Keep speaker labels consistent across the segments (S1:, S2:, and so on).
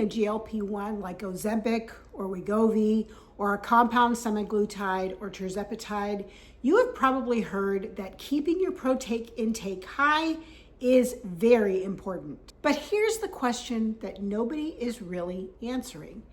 S1: GLP-1 like Ozempic or Wegovy or a compound semaglutide or tirzepatide, you have probably heard that keeping your protein intake high is very important. But here's the question that nobody is really answering.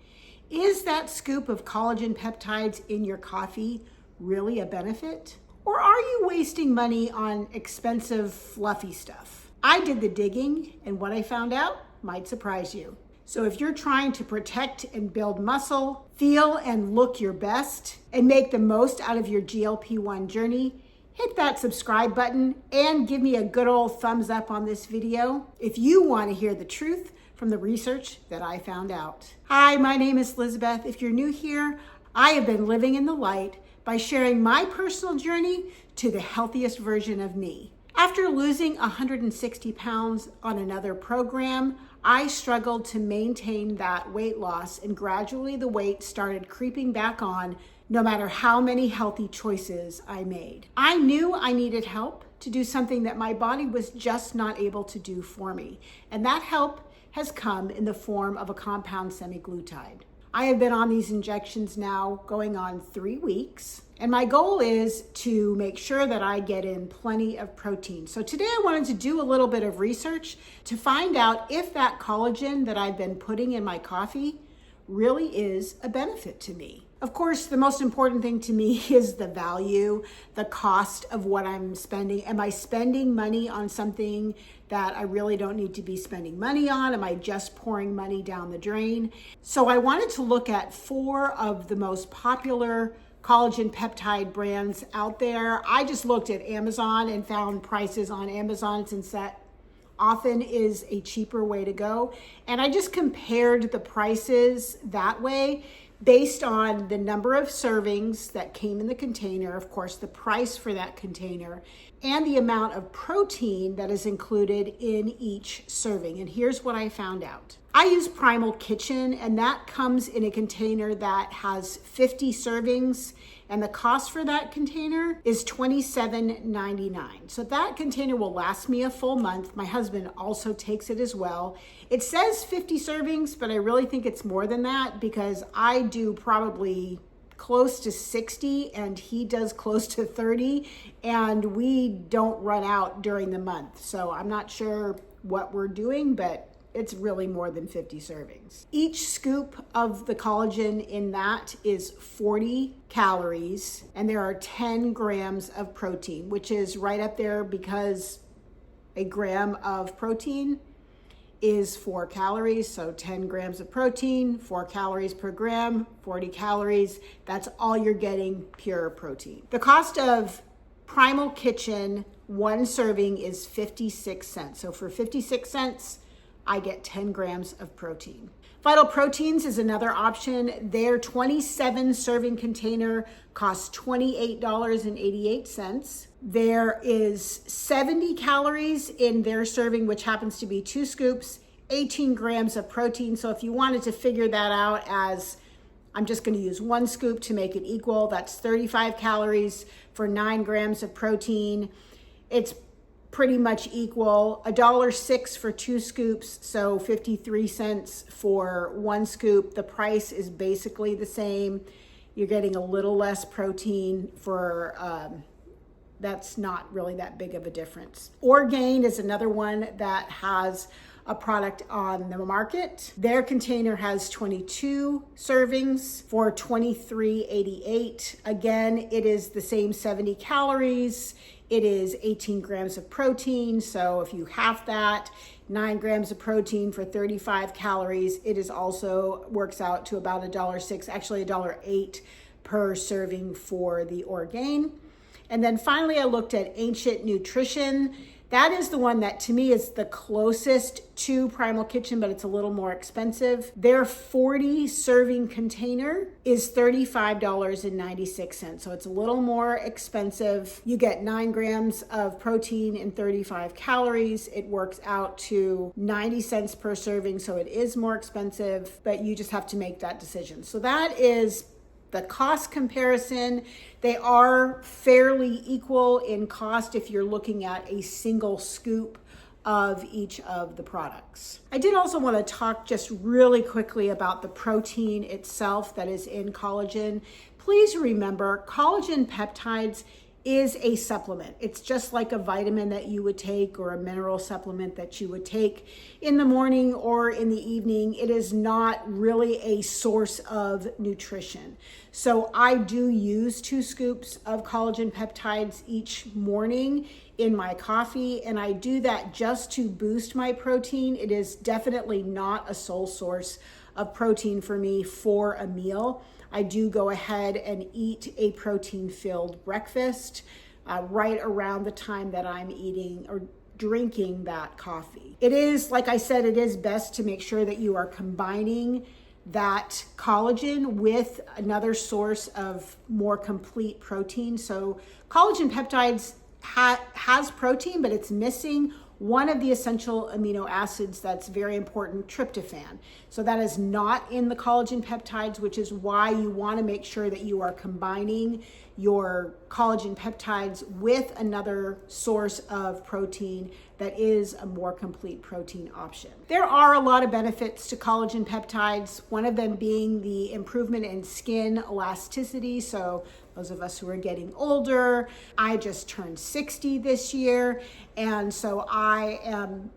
S1: Is that scoop of collagen peptides in your coffee really a benefit? Or are you wasting money on expensive, fluffy stuff? I did the digging, and what I found out might surprise you. So if you're trying to protect and build muscle, feel and look your best, and make the most out of your GLP-1 journey, hit that subscribe button and give me a good old thumbs up on this video if you want to hear the truth from the research that I found out. Hi, my name is Elizabeth. If you're new here, I have been living in the light by sharing my personal journey to the healthiest version of me. After losing 160 pounds on another program, I struggled to maintain that weight loss, and gradually the weight started creeping back on no matter how many healthy choices I made. I knew I needed help to do something that my body was just not able to do for me, and that help has come in the form of a compound semaglutide. I have been on these injections now going on 3 weeks, and my goal is to make sure that I get in plenty of protein. So today I wanted to do a little bit of research to find out if that collagen that I've been putting in my coffee really is a benefit to me. Of course, the most important thing to me is the value, the cost of what I'm spending. Am I spending money on something that I really don't need to be spending money on? Am I just pouring money down the drain? So I wanted to look at 4 of the most popular collagen peptide brands out there. I just looked at Amazon and found prices on Amazon, since that often is a cheaper way to go. And I just compared the prices that way based on the number of servings that came in the container, of course, the price for that container, and the amount of protein that is included in each serving. And here's what I found out. I use Primal Kitchen, and that comes in a container that has 50 servings, and the cost for that container is $27.99. So that container will last me a full month. My husband also takes it as well. It says 50 servings, but I really think it's more than that, because I do probably close to 60 and he does close to 30, and we don't run out during the month. So I'm not sure what we're doing, but it's really more than 50 servings. Each scoop of the collagen in that is 40 calories, and there are 10 grams of protein, which is right up there, because a gram of protein is 4 calories. So 10 grams of protein, 4 calories per gram, 40 calories. That's all you're getting, pure protein. The cost of Primal Kitchen, 1 serving is 56 cents. So for 56 cents, I get 10 grams of protein. Vital Proteins is another option. Their 27 serving container costs $28.88. There is 70 calories in their serving, which happens to be 2 scoops, 18 grams of protein. So if you wanted to figure that out as, I'm just going to use 1 scoop to make it equal, that's 35 calories for 9 grams of protein. It's pretty much equal. $1.06 for 2 scoops, so 53 cents for 1 scoop. The price is basically the same. You're getting a little less protein for, that's not really that big of a difference. Orgain is another one that has a product on the market. Their container has 22 servings for $23.88. Again, it is the same 70 calories. It is 18 grams of protein. So if you half that, 9 grams of protein for 35 calories, it is also works out to about $1.06, actually $1.08 per serving for the Orgain. And then finally, I looked at Ancient Nutrition. That is the one that to me is the closest to Primal Kitchen, but it's a little more expensive. Their 40 serving container is $35.96. So it's a little more expensive. You get 9 grams of protein and 35 calories. It works out to 90 cents per serving. So it is more expensive, but you just have to make that decision. So that is the cost comparison. They are fairly equal in cost if you're looking at a single scoop of each of the products. I did also want to talk just really quickly about the protein itself that is in collagen. Please remember, collagen peptides is a supplement. It's just like a vitamin that you would take or a mineral supplement that you would take in the morning or in the evening. It is not really a source of nutrition. So I do use 2 scoops of collagen peptides each morning in my coffee, and I do that just to boost my protein. It is definitely not a sole source of protein for me for a meal. I do go ahead and eat a protein-filled breakfast right around the time that I'm eating or drinking that coffee. It is, like I said, it is best to make sure that you are combining that collagen with another source of more complete protein. So collagen peptides has protein, but it's missing one of the essential amino acids that's very important, tryptophan. So that is not in the collagen peptides, which is why you want to make sure that you are combining your collagen peptides with another source of protein that is a more complete protein option. There are a lot of benefits to collagen peptides, one of them being the improvement in skin elasticity. So those of us who are getting older, I just turned 60 this year, and so I am,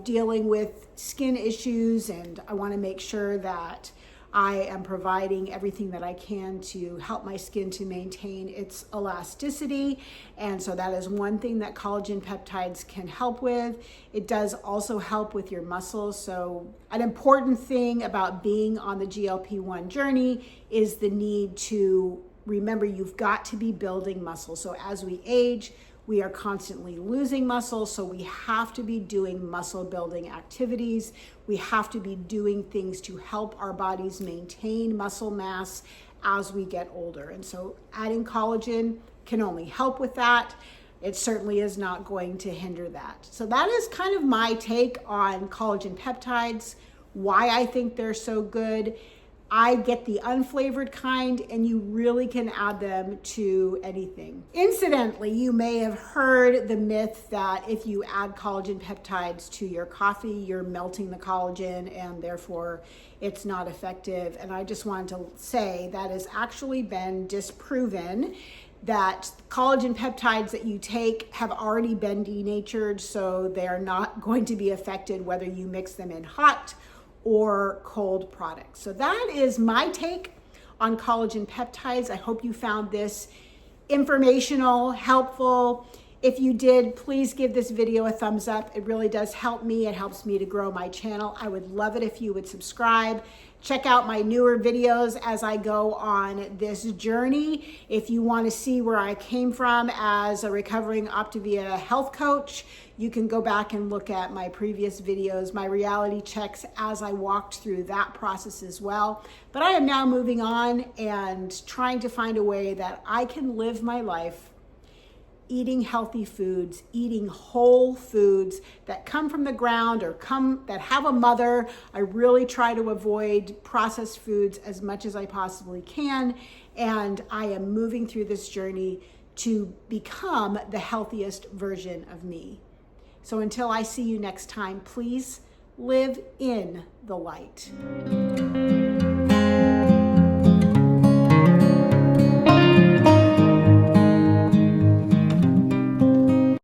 S1: dealing with skin issues, and I want to make sure that I am providing everything that I can to help my skin to maintain its elasticity. And so that is one thing that collagen peptides can help with. It does also help with your muscles. So an important thing about being on the GLP-1 journey is the need to remember you've got to be building muscle. So as we age, we are constantly losing muscle, so we have to be doing muscle building activities. We have to be doing things to help our bodies maintain muscle mass as we get older. And so adding collagen can only help with that. It certainly is not going to hinder that. So that is kind of my take on collagen peptides, why I think they're so good. I get the unflavored kind, and you really can add them to anything. Incidentally, you may have heard the myth that if you add collagen peptides to your coffee, you're melting the collagen and therefore it's not effective. And I just wanted to say that has actually been disproven, that collagen peptides that you take have already been denatured, so they are not going to be affected whether you mix them in hot or cold products. So that is my take on collagen peptides. I hope you found this informational, helpful. If you did, please give this video a thumbs up. It really does help me. It helps me to grow my channel. I would love it if you would subscribe. Check out my newer videos as I go on this journey. If you want to see where I came from as a recovering Optavia health coach, you can go back and look at my previous videos, my reality checks as I walked through that process as well. But I am now moving on and trying to find a way that I can live my life eating healthy foods, eating whole foods that come from the ground or that have a mother. I really try to avoid processed foods as much as I possibly can. And I am moving through this journey to become the healthiest version of me. So until I see you next time, please live in the light.